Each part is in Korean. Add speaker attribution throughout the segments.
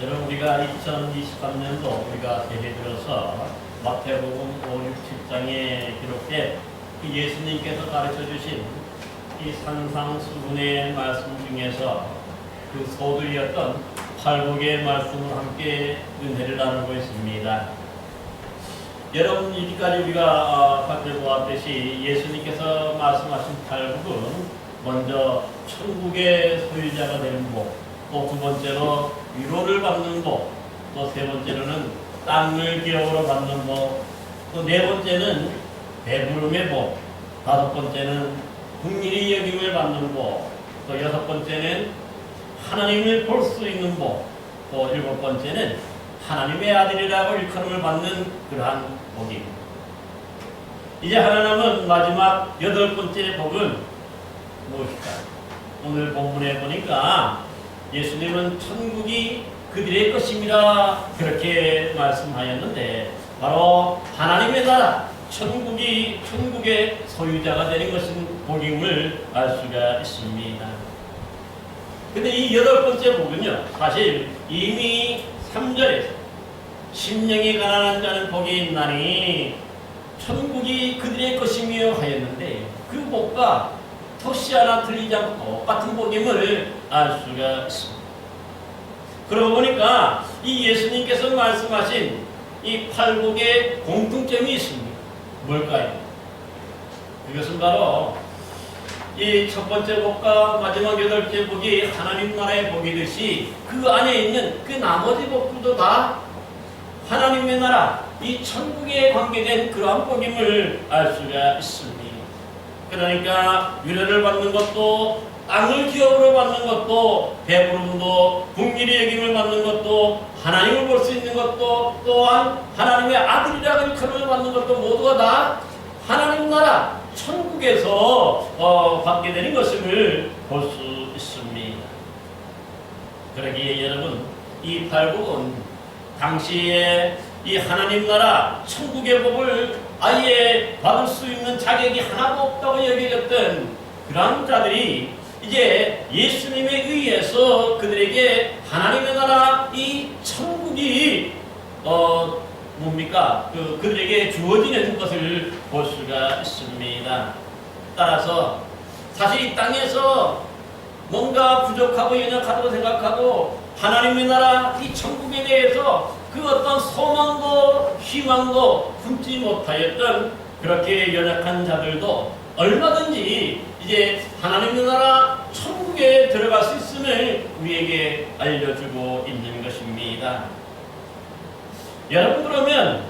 Speaker 1: 여러분 우리가 2023년도 우리가 새해 들어서 마태복음 5, 6, 7장에 기록된 예수님께서 가르쳐 주신 이 산상수훈의 말씀 중에서 그 소들이었던 팔복의 말씀을 함께 은혜를 나누고 있습니다. 여러분 이제까지 우리가 살펴보았듯이 예수님께서 말씀하신 팔복은 먼저 천국의 소유자가 되는 복, 또 두 번째로 위로를 받는 복, 또 세 번째로는 땅을 기업으로 받는 복, 또 네 번째는 배부름의 복, 다섯 번째는 긍휼히 여김을 받는 복, 또 여섯 번째는 하나님을 볼 수 있는 복, 또 일곱 번째는 하나님의 아들이라고 일컬음을 받는 그러한 복입니다. 이제 하나 남은 마지막 여덟 번째 복은 무엇일까? 오늘 본문에 보니까 예수님은 천국이 그들의 것입니다. 그렇게 말씀하였는데 바로 하나님의 나라, 천국의 소유자가 되는 것은 복임을 알 수가 있습니다. 근데 이 여덟 번째 복은요, 사실 이미 3절에서 심령이 가난한 자는 복이 있나니 천국이 그들의 것이며 하였는데 그 복과 토시 하나 틀리지 않고 똑같은 복임을 알 수가 있습니다. 그러고 보니까 이 예수님께서 말씀하신 이 팔복의 공통점이 있습니다. 뭘까요? 이것은 바로 이 첫 번째 복과 마지막 여덟째 복이 하나님 나라의 복이듯이 그 안에 있는 그 나머지 복들도 다 하나님의 나라, 이 천국에 관계된 그러한 복임을 알 수가 있습니다. 그러니까 위로를 받는 것도, 땅을 기업으로 받는 것도, 배부름도, 긍휼히 여김을 받는 것도, 하나님을 볼 수 있는 것도, 또한 하나님의 아들이라고 일컬음을 받는 것도 모두가 다 하나님 나라, 천국에서 받게 되는 것을 볼 수 있습니다. 그러기에 여러분, 이 팔복은 당시에 이 하나님 나라, 천국의 복을 아예 받을 수 있는 자격이 하나도 없다고 여겨졌던 그런 자들이 이제 예수님에 의해서 그들에게 하나님의 나라, 이 천국이 그들에게 주어지는 것을 볼 수가 있습니다. 따라서 사실 이 땅에서 뭔가 부족하고 연약하다고 생각하고 하나님의 나라, 이 천국에 대해서 그 어떤 소망도 희망도 품지 못하였던 그렇게 연약한 자들도 얼마든지 이제 하나님의 나라 천국에 들어갈 수 있음을 우리에게 알려주고 있는 것입니다. 여러분, 그러면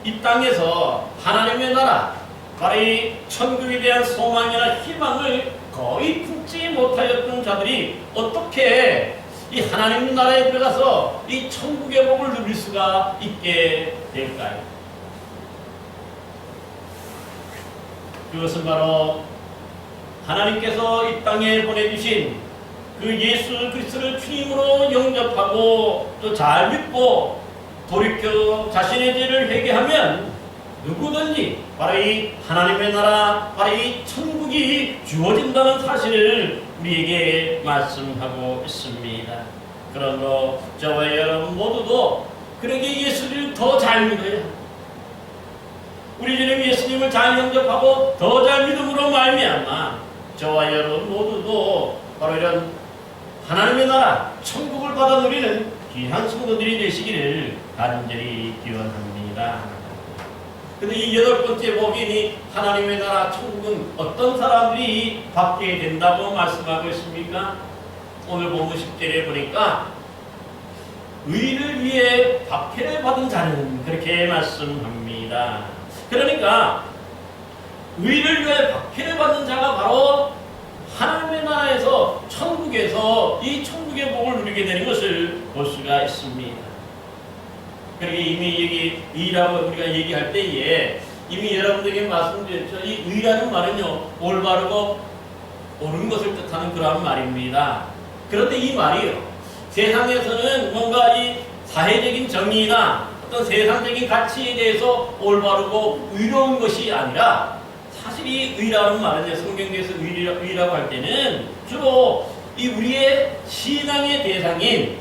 Speaker 1: 이 땅에서 하나님의 나라, 바로 이 천국에 대한 소망이나 희망을 거의 품지 못하였던 자들이 어떻게 이 하나님 나라에 들어가서 이 천국의 복을 누릴 수가 있게 될까요? 그것은 바로 하나님께서 이 땅에 보내주신 그 예수 그리스도를 주님으로 영접하고 또 잘 믿고 돌이켜 자신의 죄를 회개하면 누구든지 바로 이 하나님의 나라, 바로 이 천국이 주어진다는 사실을 우리에게 말씀하고 있습니다. 그러므로 저와 여러분 모두도 그러게 예수를 더 잘 믿어야, 우리 주님 예수님을 잘 영접하고 더 잘 믿음으로 말미암아 저와 여러분 모두도 바로 이런 하나님의 나라, 천국을 받아 누리는 귀한 성도들이 되시기를 간절히 기원합니다. 근데 이 여덟 번째 복이 하나님의 나라 천국은 어떤 사람들이 받게 된다고 말씀하고 있습니까? 오늘 본문 10절에 보니까 의를 위해 박해를 받은 자는, 그렇게 말씀합니다. 그러니까 의를 위해 박해를 받는 자가 바로 하나님의 나라에서, 천국에서 이 천국의 복을 누리게 되는 것을 볼 수가 있습니다. 그러니까 이미 여기 의라고 우리가 얘기할 때에 이미 여러분들에게 말씀드렸죠. 이 의라는 말은요, 올바르고 옳은 것을 뜻하는 그러한 말입니다. 그런데 이 말이요, 세상에서는 뭔가 이 사회적인 정의나 어떤 세상적인 가치에 대해서 올바르고 의로운 것이 아니라, 사실 이 의라는 말은요, 성경에서 의라고 할 때는 주로 이 우리의 신앙의 대상인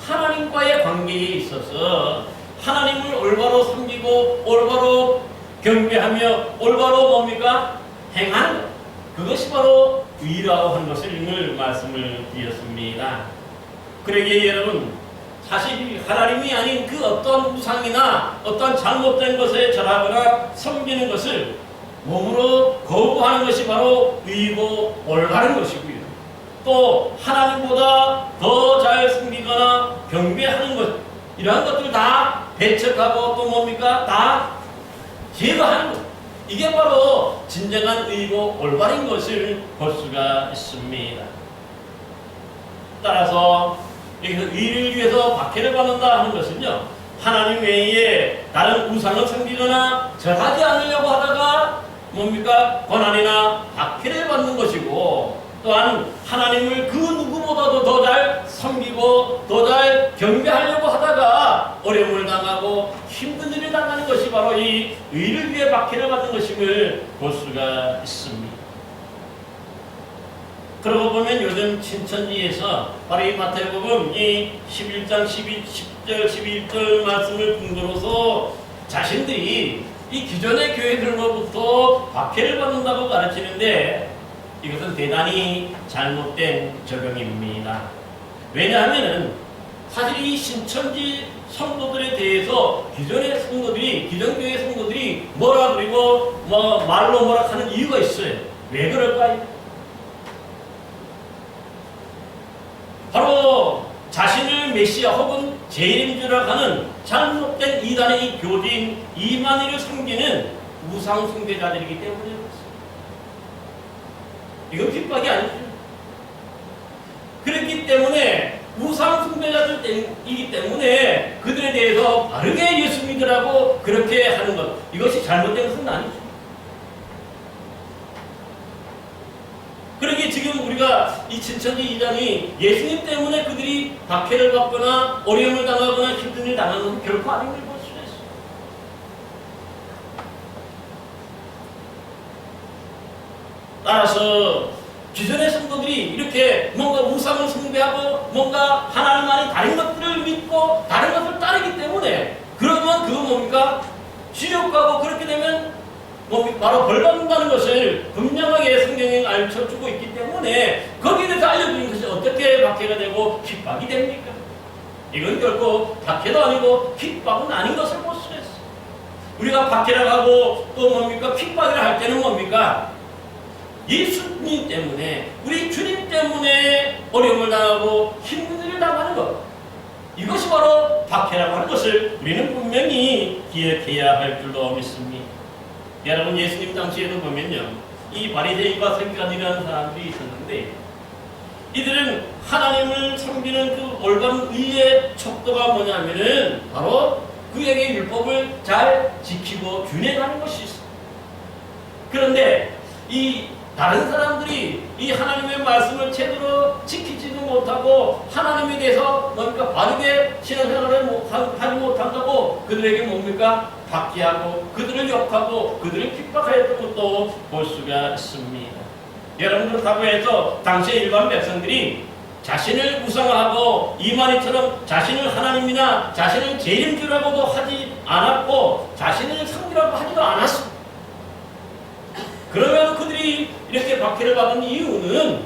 Speaker 1: 하나님과의 관계에 있어서 하나님을 올바로 섬기고 올바로 경배하며 올바로 뭡니까? 행하는 것. 그것이 바로 의라고 하는 것을 오늘 말씀을 드렸습니다. 그러기에 여러분, 사실 하나님이 아닌 그 어떤 우상이나 어떤 잘못된 것에 절하거나 섬기는 것을 몸으로 거부하는 것이 바로 의고 올바른 것이고요. 또 하나님보다 더 잘 섬기거나 경배하는 것, 이러한 것들 다 배척하고 또 뭡니까? 다 제거하는 것. 이게 바로 진정한 의고 올바른 것을 볼 수가 있습니다. 따라서 여기서 의를 위해서 박해를 받는다 하는 것은요, 하나님 외에 다른 우상을 섬기거나 절하지 않으려고 하다가 뭡니까? 고난이나 박해를 받는 것이고, 또한 하나님을 그 누구보다도 더 잘 섬기고 더 잘 경배하려고 하다가 어려움을 당하고 힘든 일을 당하는 것이 바로 이 의를 위해 박해를 받는 것임을 볼 수가 있습니다. 그러고 보면 요즘 신천지에서 바로 이 마태복음 이 11장 10절 11절 말씀을 근거로서 자신들이 이 기존의 교회들로부터 박해를 받는다고 가르치는데, 이것은 대단히 잘못된 적용입니다. 왜냐하면 사실 이 신천지 성도들에 대해서 기존의 성도들이, 기존교회 성도들이 뭐라 그리고 말로 뭐라 하는 이유가 있어요. 왜 그럴까요? 바로 자신을 메시아 혹은 제일인 줄 하는 잘못된 이단의 이 교주인 이만희를 섬기는 우상 숭배자들이기 때문에 이건 핍박이 아니죠. 그렇기 때문에 우상 숭배자들이기 때문에 그들에 대해서 바르게 예수 믿으라고 그렇게 하는 것, 이것이 잘못된 것은 아니죠. 그러기에 지금 우리가 이 신천지 이장이 예수님 때문에 그들이 박해를 받거나 어려움을 당하거나 힘든 일을 당하는 것은 결코 아닌 걸 볼 수가 있어요. 따라서 기존의 성도들이 이렇게 뭔가 우상을 숭배하고 뭔가 하나님 아닌 다른 것들을 믿고 다른 것을 따르기 때문에, 그러면 그건 뭡니까? 지옥 가고 그렇게 되면 바로 벌 받는다는 것을 분명하게 성경에 알려주고 있기 때문에 거기에 대해서 알려주는 것이 어떻게 박해가 되고 핍박이 됩니까? 이건 결코 박해도 아니고 핍박은 아닌 것을 볼 수 있어요. 우리가 박해를 하고 또 뭡니까? 핍박을 할 때는 뭡니까? 예수님 때문에, 우리 주님 때문에 어려움을 당하고 힘든 일을 당하는 것, 이것이 바로 박해라고 하는 것을 우리는 분명히 기억해야 할 줄로 믿습니다. 여러분, 예수님 당시에도 보면요, 이 바리새인과 서기관이라는 사람들이 있었는데, 이들은 하나님을 섬기는 그 올바른 의의 척도가 뭐냐면은 바로 그에게 율법을 잘 지키고 준행하는 것이 있어요. 그런데 이 다른 사람들이 이 하나님의 말씀을 제대로 지키지도 못하고 하나님에 대해서 뭡니까? 바르게 신앙생활을 하지 못한다고 그들에게 뭡니까? 박해하고 그들을 욕하고 그들을 핍박하였던 것도 볼 수가 있습니다. 여러분, 그렇다고 해서 당시의 일반 백성들이 자신을 우상화하고 이만희처럼 자신을 하나님이나 자신을 제일인 줄 알고도 하지 않았고 자신을 섬기라고 하지도 않았습니다. 그러면 그들이 이렇게 박해를 받은 이유는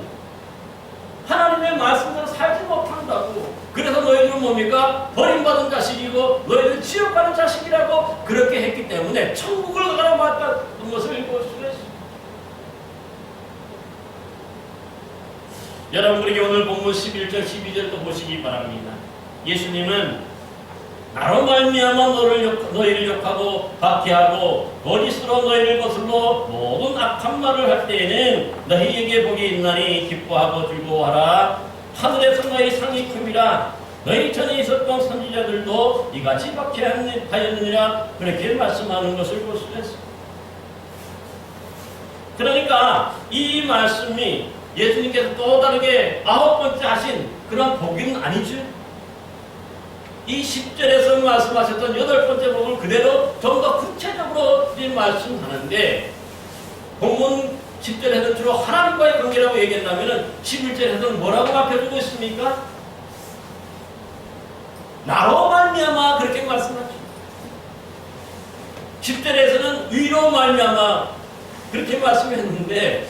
Speaker 1: 하나님의 말씀대로 살지 못한다고, 그래서 너희들은 뭡니까? 버림받은 자식이고 너희들은 지옥 가는 자식이라고 그렇게 했기 때문에 천국을 가라고 했던 것을 볼 수가 있습니다. 여러분, 우리 오늘 본문 11절 12절도 보시기 바랍니다. 예수님은 나로 말미암아 너희를 욕하고 박해하고 거짓으로 너희를 거슬러 모든 악한 말을 할 때에는 너희에게 복이 있나니 기뻐하고 즐거워하라. 하늘에서 너희 상이 큼이라. 너희 전에 있었던 선지자들도 이같이 박해하였느니라. 그렇게 말씀하는 것을 볼 수가 있습니다. 그러니까 이 말씀이 예수님께서 또 다르게 9번째 하신 그런 복은 아니죠. 이 10절에서 말씀하셨던 8번째 복을 그대로 좀 더 구체적으로 말씀하는데, 본문 10절에서는 주로 하나님과의 관계라고 얘기한다면 11절에서는 뭐라고 밝혀주고 있습니까? 나로 말미암아 그렇게 말씀하죠. 10절에서는 의로 말미암아 그렇게 말씀했는데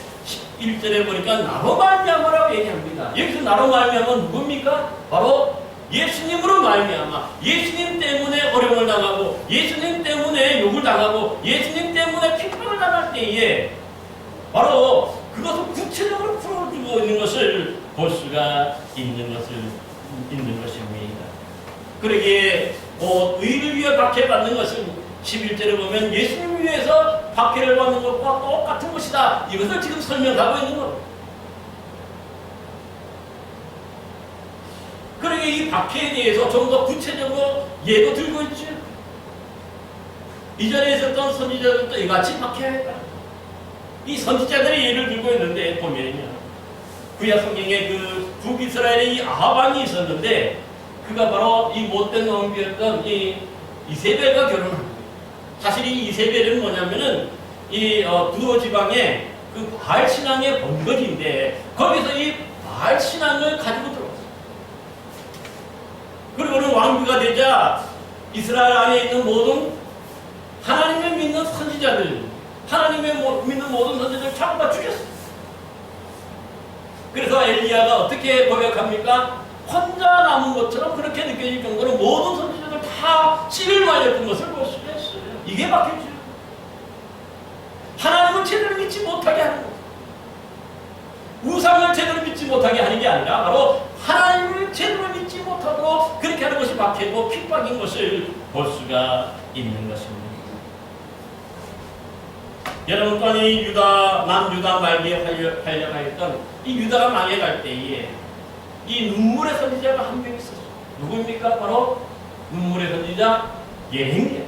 Speaker 1: 11절에 보니까 나로 말미암아라고 얘기합니다. 여기서 나로 말미암아 누굽니까? 바로 예수님으로 말미암아, 예수님 때문에 어려움을 당하고 예수님 때문에 욕을 당하고 예수님 때문에 핍박을 당할 때에 바로 그것을 구체적으로 풀어주고 있는 것을 볼 수가 있는 것입니다. 그러기에 의를 위해 박해받는 것은 11절에 보면 예수님을 위해서 박해를 받는 것과 똑같은 것이다. 이것을 지금 설명하고 있는 겁니다. 그러기에 이 박해에 대해서 좀 더 구체적으로 예도 들고 있죠. 이전에 있었던 선지자들도 이같이 박해했다. 이 선지자들의 예를 들고 있는데 보면요, 구약 성경에 그 북이스라엘의 이 아합 왕이 있었는데 그가 바로 이 못된 왕비였던 이 이세벨과 결혼합니다. 사실 이 이세벨은 뭐냐면은 이 두로 지방의 그 바알 신앙의 본거지인데 거기서 이 바알 신앙을 가지고 들어왔어요. 그리고는 왕비가 되자 이스라엘 안에 있는 모든 하나님을 믿는 선지자들, 하나님의 믿는 모든 선지자들 전부 다 죽였어요. 그래서 엘리야가 어떻게 고백합니까? 혼자 남은 것처럼 그렇게 느껴질 정도로 모든 선지자들 다 씨를 말렸던 것을 볼 수가 있어요. 이게 박해죠. 하나님을 제대로 믿지 못하게 하는 것. 우상을 제대로 믿지 못하게 하는 게 아니라 바로 하나님을 제대로 믿지 못하도록 그렇게 하는 것이 박해고 핍박인 것을 볼 수가 있는 것입니다. 여러분 또한 이 유다, 남유다 말기에 활약하였던 이 유다가 망해갈 때에 이 눈물의 선지자가 한 명 있었어요. 누구입니까? 바로 눈물의 선지자 예레미야.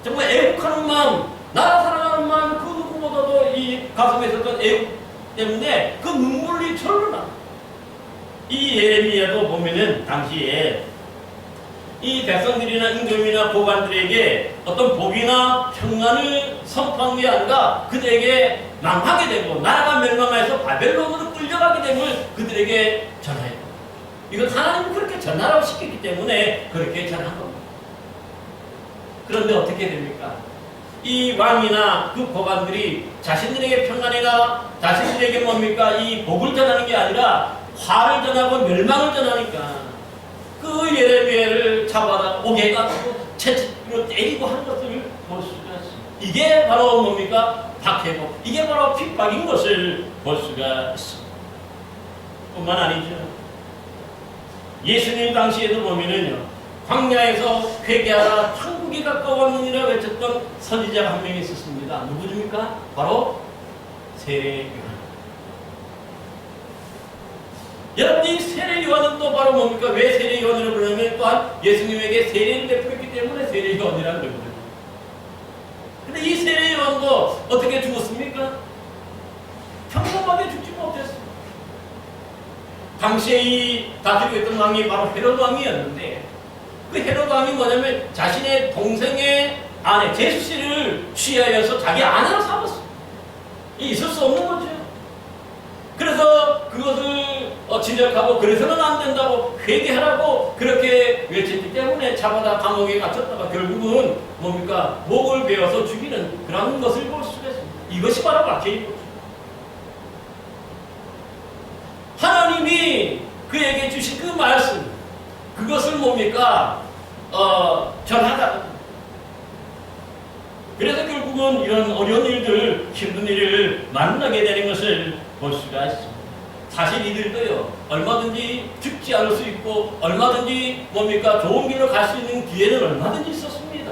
Speaker 1: 정말 애국하는 마음, 나라 사랑하는 마음, 그 누구보다도 이 가슴에 있었던 애국 때문에 그 눈물이 절로 나. 이 예레미야도 보면은 당시에 이 백성들이나 임금이나 고관들에게 어떤 복이나 평안을 선포한 게 아니라 그들에게 망하게 되고 나라가 멸망해서 바벨론으로 끌려가게 됨을 그들에게 전하였다. 이건 하나님이 그렇게 전하라고 시켰기 때문에 그렇게 전한 겁니다. 그런데 어떻게 됩니까? 이 왕이나 그 고관들이 자신들에게 평안해가 자신들에게 뭡니까? 이 복을 전하는 게 아니라 화를 전하고 멸망을 전하니까 그 예레미야를 잡아다 오게 해가지고 채찍으로 때리고 하는 것을 볼 수가 있습니다. 이게 바로 뭡니까? 박해고 이게 바로 핍박인 것을 볼 수가 있습니다. 뿐만 아니죠. 예수님 당시에도 보면은요, 광야에서 회개하라 천국이 가까웠느니라 외쳤던 선지자가 한 명 있었습니다. 누구입니까? 바로 세례 요한. 여러분, 이 세례 요한은 또 바로 뭡니까? 왜 세례 요한이라고 그러냐면 또한 예수님에게 세례를 베풀었기 때문에 세례 요한이라는 거거든요. 근데 이 세례 요한도 어떻게 죽었습니까? 평범하게 죽지 못했어요. 당시에 이 다스리고 있던 왕이 바로 헤로드 왕이었는데 그 헤로드 왕이 뭐냐면 자신의 동생의 아내 제수씨를 취하여서 자기 아내로 삼았어요. 있을 수 없는 거죠. 그래서 그것을 진작하고 그래서는 안 된다고 회개하라고 그렇게 외쳤기 때문에 잡아다 감옥에 갇혔다가 결국은 뭡니까? 목을 베어서 죽이는 그런 것을 볼 수가 있습니다. 이것이 바로 박해인 거죠. 하나님이 그에게 주신 그 말씀, 그것을 뭡니까? 전하다. 그래서 결국은 이런 어려운 일들, 힘든 일을 만나게 되는 것을 볼 수가 있습니다. 사실 이들도요, 얼마든지 죽지 않을 수 있고, 얼마든지 뭡니까? 좋은 길로 갈 수 있는 기회는 얼마든지 있었습니다.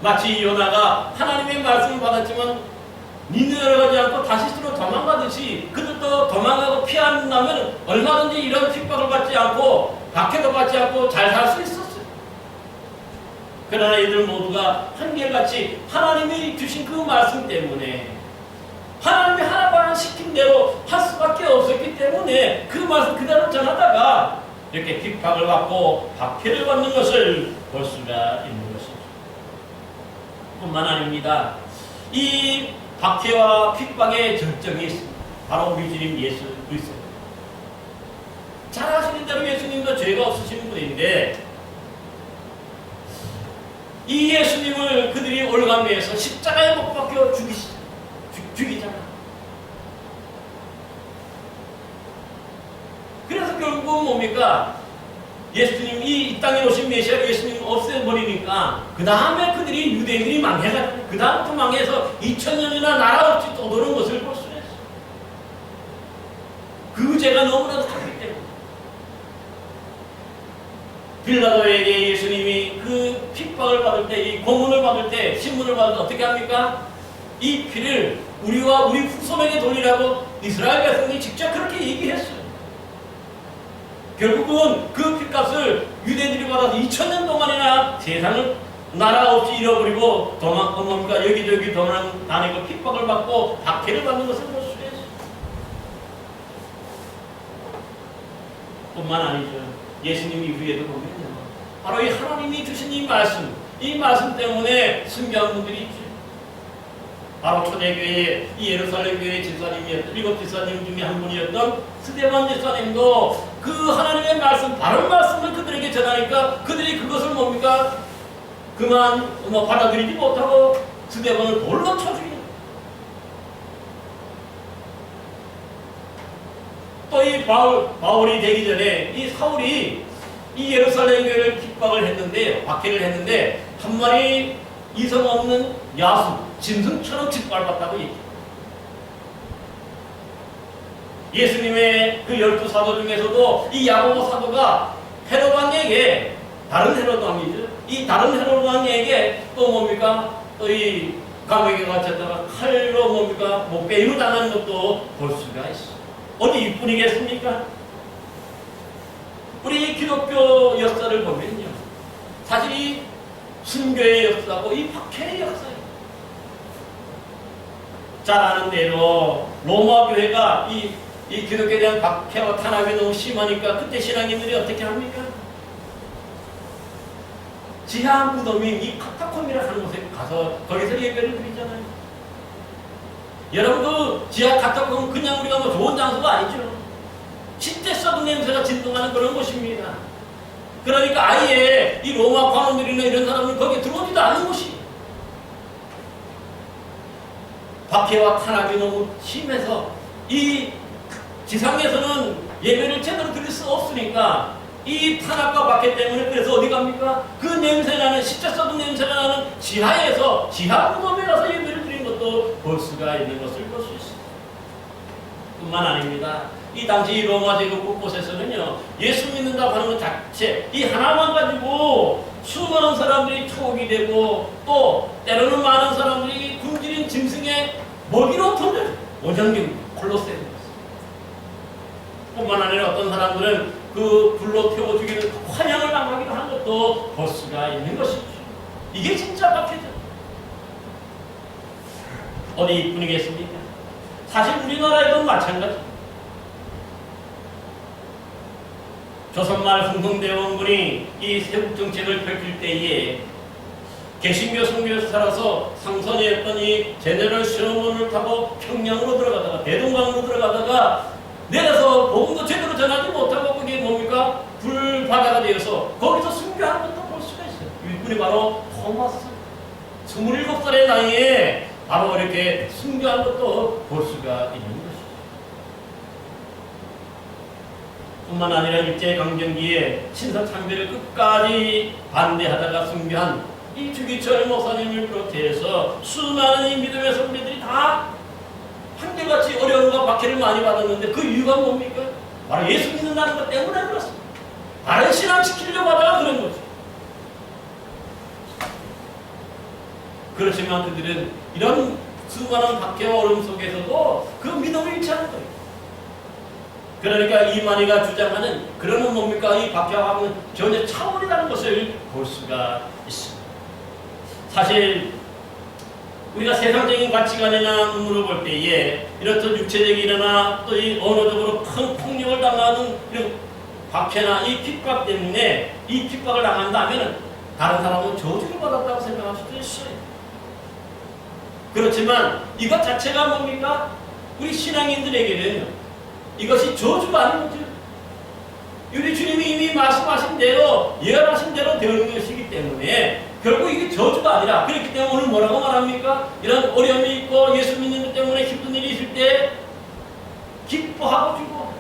Speaker 1: 마치 요나가 하나님의 말씀을 받았지만 니느웨로 가지 않고 다시스로 도망가듯이 그들도 도망가고 피한다면 얼마든지 이런 핍박을 받지 않고 박해도 받지 않고 잘 살 수 있었어요. 그러나 이들 모두가 한결같이 하나님이 주신 그 말씀 때문에 하나님이 하나만 시킨 대로 할 수밖에 없었기 때문에 그 말씀 그대로 전하다가 이렇게 핍박을 받고 박해를 받는 것을 볼 수가 있는 것이죠. 뿐만 아닙니다. 이 박해와 핍박의 절정이 있습니다. 바로 우리 주님 예수 그리스도. 잘 아시는 대로 예수님도 죄가 없으신 분인데 이 예수님을 그들이 올감해서 십자가에 못 박혀 죽이잖아. 그래서 결국은 뭡니까? 예수님이 이 땅에 오신 메시아 예수님을 없애버리니까 그 다음에 그들이 유대인들이 망해가지고 그 다음부터 망해서 2000년이나 나라 없이 떠도는 것을 볼 수 있어요. 그 죄가 너무나도 컸기 때문에 빌라도에게 예수님이 그 핍박을 받을 때, 이 고문을 받을 때, 신문을 받을 때 어떻게 합니까? 이 피를 우리와 우리 후손에게 돌리라고 이스라엘 백성이 직접 그렇게 얘기했어요. 결국은 그 핏값을 유대인들이 받아서 2000년 동안이나 세상을 나라 없이 잃어버리고 뭡니까? 여기저기 도망 다니고 핍박을 받고 박해를 받는 것을 볼 수 있어요. 뿐만 아니죠. 예수님 이후에도 보면요. 바로 이 하나님이 주신 이 말씀 때문에 순교한 분들이 있죠. 바로 초대교회, 이 예루살렘 교회의 집사님이었던, 7 집사님 중에 한 분이었던 스데반 집사님도 그 하나님의 말씀, 바른 말씀을 그들에게 전하니까 그들이 그것을 뭡니까? 그만 받아들이지 못하고 스데반을 돌로 쳐 죽이는. 또 이 바울이 되기 전에 이 사울이 이 예루살렘 교회를 핍박을 했는데, 박해를 했는데 한 마리 이성 없는 야수, 짐승처럼 짓밟았다고 얘기해요. 예수님의 그 12사도 중에서도 이 야고보 사도가 헤롯 왕에게, 다른 헤롯 왕이죠. 이 다른 헤롯 왕에게 또 뭡니까? 또 이 감옥에 갇혔다가 칼로 뭡니까? 목베이로 당하는 것도 볼 수가 있어. 어디 이뿐이겠습니까? 우리 기독교 역사를 보면요. 사실 이 순교의 역사고 이 박해의 역사예요. 잘 아는 대로 로마 교회가 이 기독교에 대한 박해와 탄압이 너무 심하니까 그때 신앙인들이 어떻게 합니까? 지하 무덤인 이 카타콤이라고 하는 곳에 가서 거기서 예배를 드리잖아요. 여러분도 지하 카타콤은 그냥 우리가 뭐 좋은 장소가 아니죠. 시대 썩은 냄새가 진동하는 그런 곳입니다. 그러니까 아예 이 로마 관원들이나 이런 사람은 거기에 들어오지도 않는 곳이. 박해와 탄압이 너무 심해서 이 지상에서는 예배를 제대로 드릴 수 없으니까 이 탄압과 박해 때문에 그래서 어디 갑니까? 그 냄새나는, 시체 썩은 냄새가 나는 지하에서, 지하 무덤에 가서 예배를 드린 것도 볼 수가 있는 것을 볼 수 있습니다. 뿐만 아닙니다. 이 당시 로마 제국 곳곳에서는요, 예수 믿는다고 하는 것 자체, 이 하나만 가지고 수많은 사람들이 투옥이 되고 또 때로는 많은 사람들이 굶주린 짐승의 먹이로 던져요. 원형경 콜로세움. 뿐만 아니라 어떤 사람들은 그 불로 태워 죽이는 환영을 당하기도 한 것도 볼 수가 있는 것이죠. 이게 진짜 박해죠. 어디 이뿐이겠습니까? 사실 우리나라에도 마찬가지. 조선말 흥흥대원군이 이 세국 정책을 펼칠 때에 개신교 선교에서 살아서 상선이었던 이 제네럴 시너몬을 타고 평양으로 들어가다가 대동강으로 들어가다가 내려서 복음도 제대로 전하지 못하고 그게 뭡니까? 불바다가 되어서 거기서 순교하는 것도 볼 수가 있어요. 이분이 바로 토마스. 27살의 나이에 바로 이렇게 순교한 것도 볼 수가 있는 것이죠. 뿐만 아니라 일제강점기에 신사참배를 끝까지 반대하다가 순교한 이 주기철 목사님을 비롯해서 수많은 이 믿음의 선배들이 다 한결같이 어려움과 박해를 많이 받았는데 그 이유가 뭡니까? 바로 예수 믿는다는 것 때문에 그렇습니다. 바른 신앙 지키려고 하다가 그런 거죠. 그렇지만 그들은 이런 수많은 박해와 어려움 속에서도 그 믿음을 잃지 않은 거예요. 그러니까 이만희가 주장하는 그러면 뭡니까? 이 박해와는 전혀 차원이라는 것을 볼 수가 있습니다. 사실 우리가 세상적인 가치관이나 눈으로 볼 때에 이렇듯 육체적이나 또 이 언어적으로 큰 폭력을 당하는 이런 박해나 이 핍박 때문에 이 핍박을 당한다면 다른 사람은 저주를 받았다고 생각할 수도 있어요. 그렇지만 이것 자체가 뭡니까? 우리 신앙인들에게는 이것이 저주가 아닌 거죠. 우리 주님이 이미 말씀하신 대로 예언하신 대로 되는 것이기 때문에 결국 이게 저주가 아니라, 그렇기 때문에 오늘 뭐라고 말합니까? 이런 어려움이 있고 예수 믿는 것 때문에 힘든 일이 있을 때 기뻐하고 즐거워.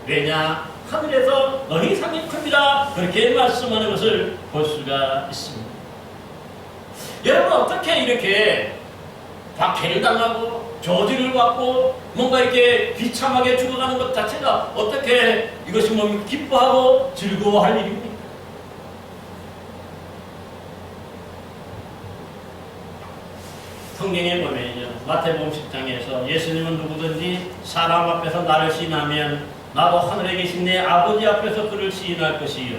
Speaker 1: 왜냐? 하늘에서 너희 상이 큽니다. 그렇게 말씀하는 것을 볼 수가 있습니다. 여러분, 어떻게 이렇게 박해를 당하고 저주를 받고 뭔가 이렇게 비참하게 죽어가는 것 자체가 어떻게 이것이 뭡니까? 기뻐하고 즐거워할 일입니까? 성경에 보면요, 마태복음 10장에서 예수님은 누구든지 사람 앞에서 나를 시인하면 나도 하늘에 계신 내 아버지 앞에서 그를 시인할 것이요,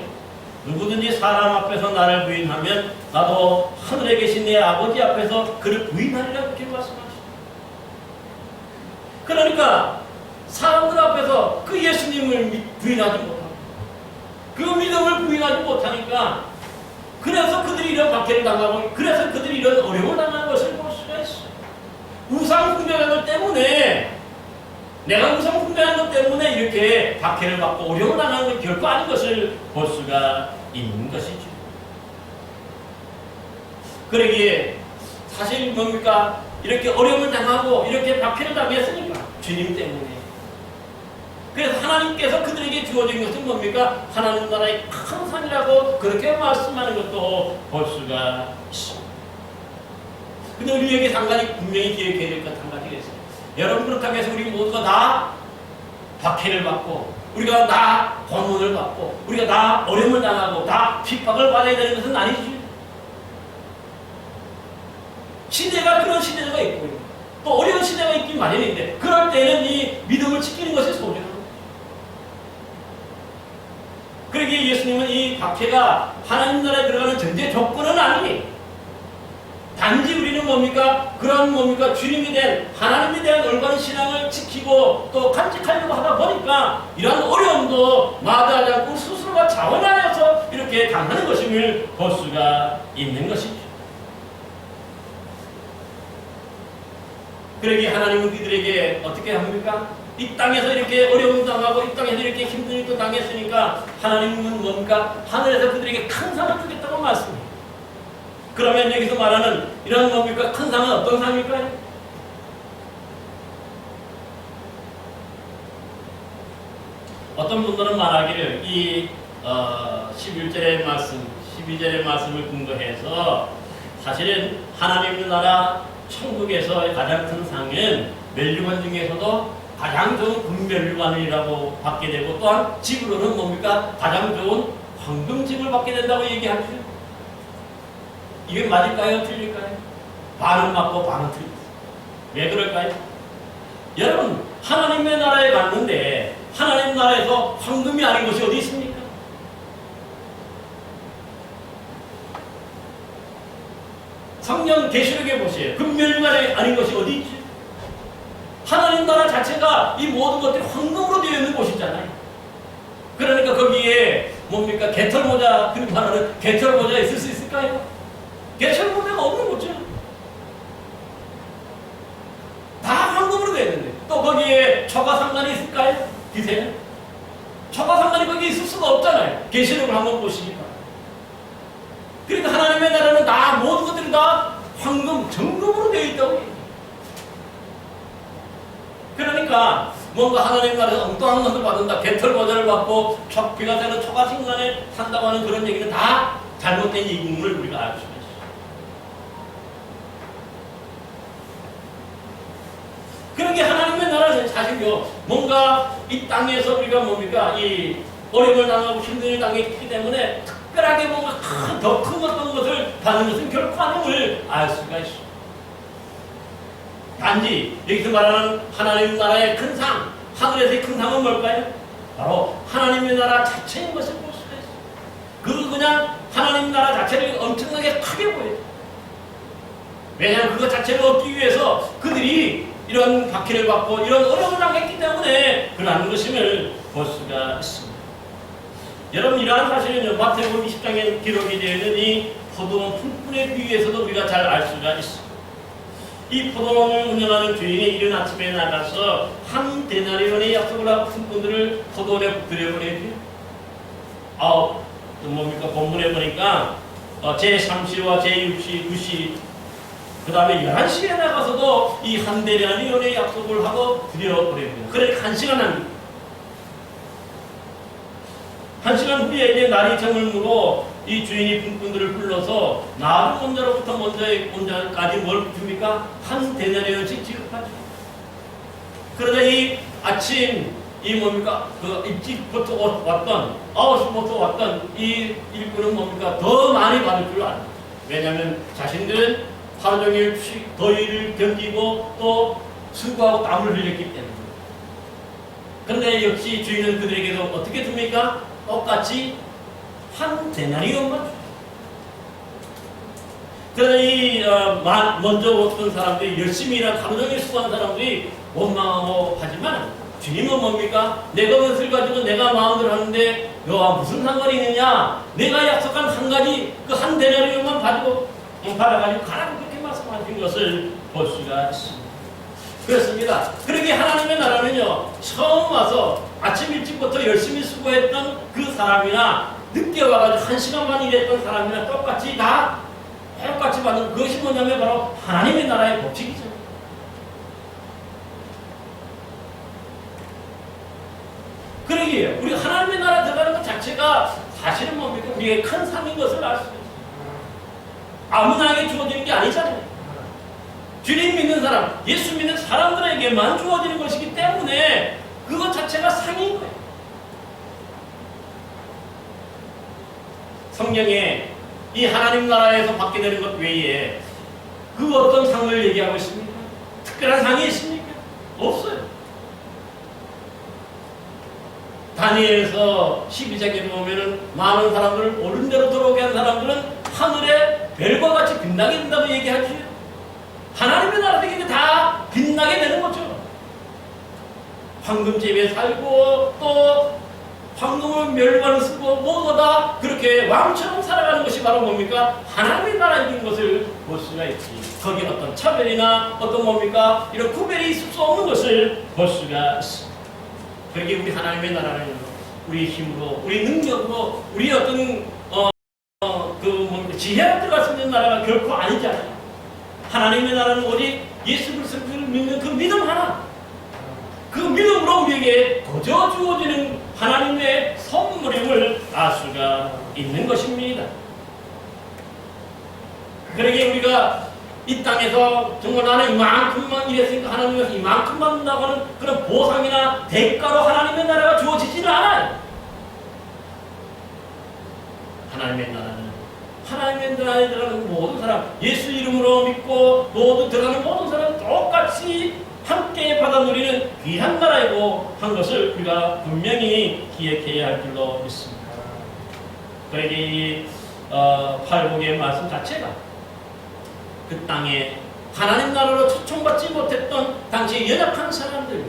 Speaker 1: 누구든지 사람 앞에서 나를 부인하면 나도 하늘에 계신 내 아버지 앞에서 그를 부인하리라, 그렇게 말씀하십니다. 그러니까 사람들 앞에서 그 예수님을 부인하지 못하고 그 믿음을 부인하지 못하니까, 그래서 그들이 이런 박해를 당하고, 그래서 그들이 이런 어려움을 당하는 것을 볼 수가 있어요. 우상 숭배하는 것 때문에, 내가 우상 숭배하는 것 때문에 이렇게 박해를 받고 어려움을 당하는 건 결코 아닌 것을 볼 수가 있는 것이죠. 그러기에 사실 뭡니까? 이렇게 어려움을 당하고 이렇게 박해를 당했으니까 주님 때문에. 그래서 하나님께서 그들에게 주어진 것은 뭡니까? 하나님 나라의 큰 상이라고 그렇게 말씀하는 것도 볼 수가 있습니다. 근데 우리에게 한 가지 분명히 기억해야 될 것 한 가지가 있어요. 여러분, 그렇다고 해서 우리 모두가 다 박해를 받고, 우리가 다 고문을 받고, 우리가 다 어려움을 당하고 다 핍박을 받아야 되는 것은 아니죠. 시대가 그런 시대가 있고 또 어려운 시대가 있긴 마련인데, 그럴 때는 이 믿음을 지키는 것이 소중합니다. 그러기에 예수님은 이 박해가 하나님 나라에 들어가는 전제 조건은 아니니, 단지 우리는 뭡니까? 그런 뭡니까? 주님에 대한, 하나님에 대한 올바른 신앙을 지키고 또 간직하려고 하다 보니까 이러한 어려움도 마다하지 않고 스스로가 자원하여서 이렇게 당하는 것임을 볼 수가 있는 것이죠. 그러기에 하나님은 그들에게 어떻게 합니까? 이 땅에서 이렇게 어려움 당하고 이 땅에서 이렇게 힘든 일도 당했으니까 하나님은 뭡니까? 하늘에서 그들에게 큰 상을 주겠다고 말씀해요. 그러면 여기서 말하는 이런 뭡니까? 큰 상은 어떤 상일까요? 어떤 분들은 말하기를 이 11절의 말씀, 12절의 말씀을 근거해서 사실은 하나님의 나라 천국에서 가장 큰 상은 멸류관 중에서도 가장 좋은 금멸류관이라고 받게 되고, 또한 집으로는 뭡니까? 가장 좋은 황금집을 받게 된다고 얘기하죠. 이게 맞을까요? 틀릴까요? 반은 맞고 반은 틀립니다. 왜 그럴까요? 여러분, 하나님의 나라에 갔는데 하나님 나라에서 황금이 아닌 것이 어디 있습니까? 성경 계시록에 보세요. 금멸류관이 아닌 것이 어디 있지? 하나님 나라 자체가 이 모든 것들이 황금으로 되어 있는 곳이잖아요. 그러니까 거기에 뭡니까? 개털모자, 그리고 하나는 개털모자 있을 수 있을까요? 개털모자가 없는 거죠. 다 황금으로 되어 있는데 또 거기에 초가상관이 있을까요? 기세요? 초가상관이 거기에 있을 수가 없잖아요. 계시록을 한번 보시기 바랍니다. 그러니까 하나님의 나라는 다 모든 것들이 다 황금, 정금으로 되어 있다고 해요. 그러니까 뭔가 하나님 나라에서 엉뚱한 것을 받는다, 개털 모자를 받고 척비가 되는 초가신간에 산다고 하는 그런 얘기는 다 잘못된 얘기임을 우리가 알 수가 있어요. 그러게 하나님의 나라는 사실요, 뭔가 이 땅에서 우리가 뭡니까? 이 어려움을 당하고 힘든 일을 당했기 때문에 특별하게 뭔가 더 큰 어떤 것을 받는 것은 결코 아님을 알 수가 있어요. 단지 여기서 말하는 하나님 나라의 큰 상, 하늘에서의 큰 상은 뭘까요? 바로 하나님의 나라 자체인 것을 볼 수가 있어요. 그냥 하나님 나라 자체를 엄청나게 크게 보여요. 왜냐하면 그것 자체를 얻기 위해서 그들이 이런 박해를 받고 이런 어려움을 당했기 때문에 그러한 것임을 볼 수가 있습니다. 여러분, 이러한 사실은요, 마태복음 20장에 기록이 되어 있는 이 포도원 품꾼에 비유에서도 우리가 잘 알 수가 있습니다. 이 포도원을 운영하는 주인이 이른 아침에 나가서 한 데나리온의 약속을 품꾼들을 포도원에 들여보내지. 뭡니까? 본문에 보니까 제3시와 제6시, 9시, 그 다음에 11시에 나가서도 이 한 대련이 연애 약속을 하고 들여보냅니다. 그러니까 1시간 합니다. 1시간 후에 이제 날이 저물므로 이 주인이 품꾼들을 불러서 나를 먼저로부터 먼저까지 뭘 줍니까? 한 데나리온씩 지급하죠. 그러자 이 아침 이 뭡니까? 그 일찍부터 왔던 9시부터 왔던 이 일꾼은 뭡니까? 더 많이 받을 줄 압니다. 왜냐하면 자신들은 하루 종일 더위를 견디고 또 수고하고 땀을 흘렸기 때문에. 그런데 역시 주인은 그들에게도 어떻게 줍니까? 똑같이 한 데나리온만 줍니다. 그러나 이 먼저 왔던 사람들이 열심히 일한 하루 종일 수고한 사람들이 원망하고 하지만 주님은 뭡니까? 내 것을 가지고 내가 마음대로 하는데 너와 무슨 상관이 있느냐? 내가 약속한 한 가지 그 한 데나리온만 받아가지고 가라고 그렇게 말씀하신 것을 볼 수가 있습니다. 그렇습니다. 그렇게 하나님의 나라는요, 처음 와서 아침 일찍부터 열심히 수고했던 그 사람이나 늦게 와가지고 1시간만 일했던 사람이나 똑같이 받는 그것이 뭐냐면 바로 하나님의 나라의 법칙이죠. 그러기에 우리 하나님의 나라 들어가는 것 자체가 사실은 뭡니까? 우리의 큰 상인 것을 알 수 있어요. 아무나에게 주어지는 게 아니잖아요. 주님 믿는 사람, 예수 믿는 사람들에게만 주어지는 것이기 때문에 그것 자체가 상인 거예요. 성경에 이 하나님 나라에서 받게 되는 것 외에 그 어떤 상을 얘기하고 있습니까? 특별한 상이 있습니까? 없어요. 다니엘서 12장에 보면은 많은 사람들을 옳은 대로 들어오게 한 사람들은 하늘에 별과 같이 빛나게 된다고 얘기하지. 하나님의 나라 되기 다 빛나게 되는 거죠. 황금집에 살고 또 황금을 멸관을 쓰고 모두 다 그렇게 왕처럼 살아가는 것이 바로 뭡니까? 하나님의 나라인 것을 볼 수가 있지. 거기 어떤 차별이나 어떤 뭡니까? 이런 구별이 있을 수 없는 것을 볼 수가 있습니다. 그러기에 우리 하나님의 나라는 우리 힘으로, 우리 능력으로, 우리 어떤 지혜가 들어갈 수 있는 나라가 결코 아니잖아요. 하나님의 나라는 오직 예수 그리스도를 믿는 그 믿음 하나, 그 믿음으로 우리에게 거저 주어지는 하나님의 선물임을 알 수가 있는 것입니다. 그러기에 우리가 이 땅에서 정말 나는 이만큼만 일했으니까 하나님께서 이만큼만 준다고 하는 그런 보상이나 대가로 하나님의 나라가 주어지지는 않아요. 하나님의 나라는 하나님의 나라에 들어가는 모든 사람, 예수 이름으로 믿고 모두 들어가는 모든 사람 똑같이 함께 받아 누리는 귀한 나라이고 한 것을 우리가 분명히 기억해야 할 줄로 믿습니다. 그러기에 이 팔복의 말씀 자체가 그 땅에 하나님 나라로 초청받지 못했던 당시 연약한 사람들,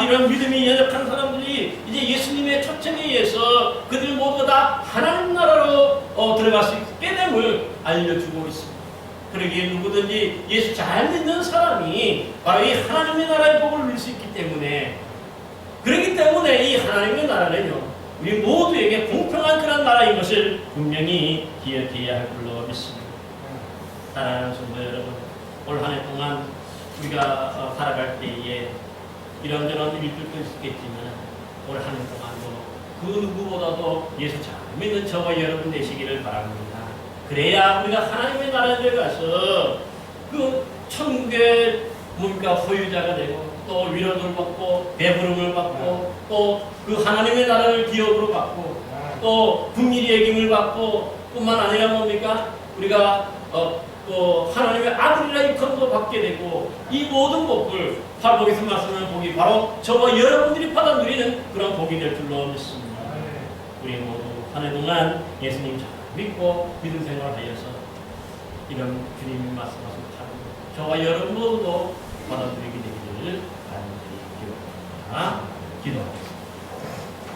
Speaker 1: 이런 믿음이 연약한 사람들이 이제 예수님의 초청에 의해서 그들 모두 다 하나님 나라로 들어갈 수 있게 됨을 알려주고 있습니다. 그러기에 누구든지 예수 잘 믿는 사람이 바로 이 하나님의 나라의 복을 누릴 수 있기 때문에, 그렇기 때문에 이 하나님의 나라는요, 우리 모두에게 공평한 그런 나라인 것을 분명히 기억해야 할 줄로 믿습니다. 사랑하는 성도 여러분, 올 한 해 동안 우리가 살아갈 때에 이런저런 일들도 있겠지만 올 한 해 동안도 그 누구보다도 예수 잘 믿는 저와 여러분 되시기를 바랍니다. 그래야 우리가 하나님의 나라에 들어가서 그 천국의 뭡니까 소유자가 되고 또 위로를 받고 배부름을 받고 또 그 하나님의 나라를 기업으로 받고 또 국민의 기임을 받고 뿐만 아니라 뭡니까 우리가 또 하나님의 아들이라 일컬음도 받게 되고, 이 모든 복을 팔복에서 말씀하는 복이 바로 저와 여러분들이 받아 누리는 그런 복이 될 줄로 믿습니다. 우리 모두 한 해 동안 예수님 잘 믿고 믿음 생활하여서 이런 주님이 말씀하신 팔복 저와 여러분 모두도 받아 누리게 되기를 간절히 기도합니다. 기도하겠습니다.